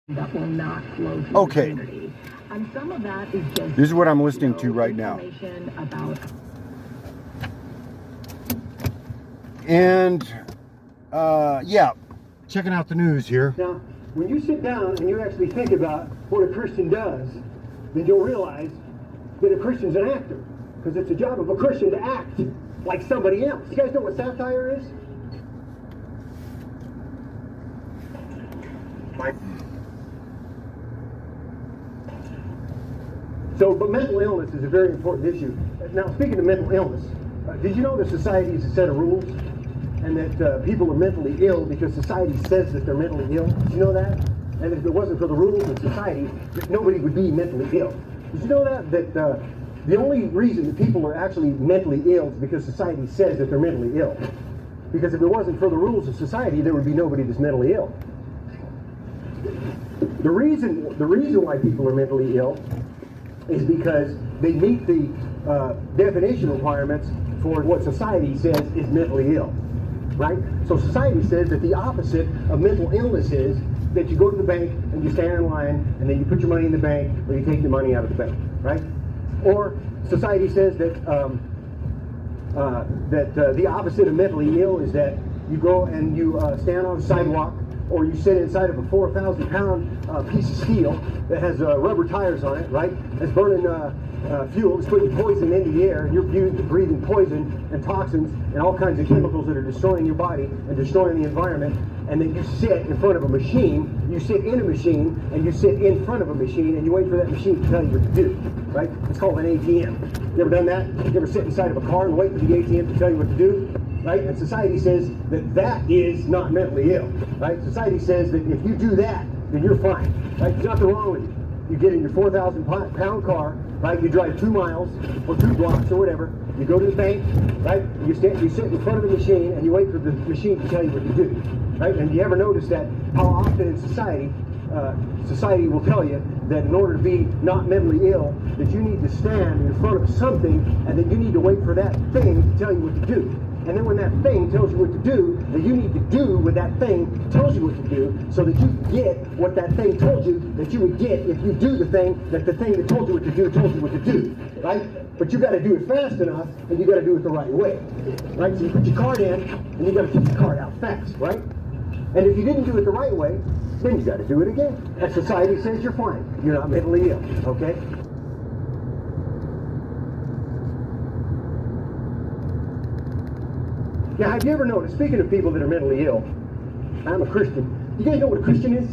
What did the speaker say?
that will not flow through Okay. the community. And some of that is just, This is what I'm listening to right now. information about And, yeah, checking out the news here. Now, when you sit down and you actually think about what a Christian does, then you'll realize that a Christian's an actor. Because it's the job of a Christian to act like somebody else. You guys know what satire is? But mental illness is a very important issue. Now, speaking of mental illness, did you know that society is a set of rules? And that people are mentally ill because society says that they're mentally ill? Did you know that? And if it wasn't for the rules of society, nobody would be mentally ill. Did you know that? That the only reason that people are actually mentally ill is because society says that they're mentally ill. Because if it wasn't for the rules of society, there would be nobody that's mentally ill. The reason why people are mentally ill is because they meet the definition requirements for what society says is mentally ill, right? So society says that the opposite of mental illness is that you go to the bank and you stand in line and then you put your money in the bank or you take the money out of the bank, right? Or society says that the opposite of mentally ill is that you go and you stand on the sidewalk or you sit inside of a 4,000-pound piece of steel that has rubber tires on it, right? It's burning fuel, it's putting poison into the air, and you're breathing poison and toxins and all kinds of chemicals that are destroying your body and destroying the environment. And then you sit in front of a machine, you sit in a machine, and you sit in front of a machine, and you wait for that machine to tell you what to do, right? It's called an ATM. You ever done that? You ever sit inside of a car and wait for the ATM to tell you what to do? Right? And society says that that is not mentally ill, right? Society says that if you do that, then you're fine, right? There's nothing wrong with you. You get in your 4,000-pound car, right? You drive 2 miles or 2 blocks or whatever. You go to the bank, right? You sit in front of the machine and you wait for the machine to tell you what to do, right? And you ever notice that how often in society, society will tell you that in order to be not mentally ill, that you need to stand in front of something and then you need to wait for that thing to tell you what to do. And then when that thing tells you what to do, then you need to do what that thing tells you what to do so that you get what that thing told you that you would get if you do the thing that told you what to do told you what to do, right? But you got to do it fast enough and you got to do it the right way, right? So you put your card in and you got to take your card out fast, right? And if you didn't do it the right way, then you got to do it again. And society says you're fine. You're not mentally ill, okay? Now, have you ever noticed, speaking of people that are mentally ill, I'm a Christian. You guys know what a Christian is?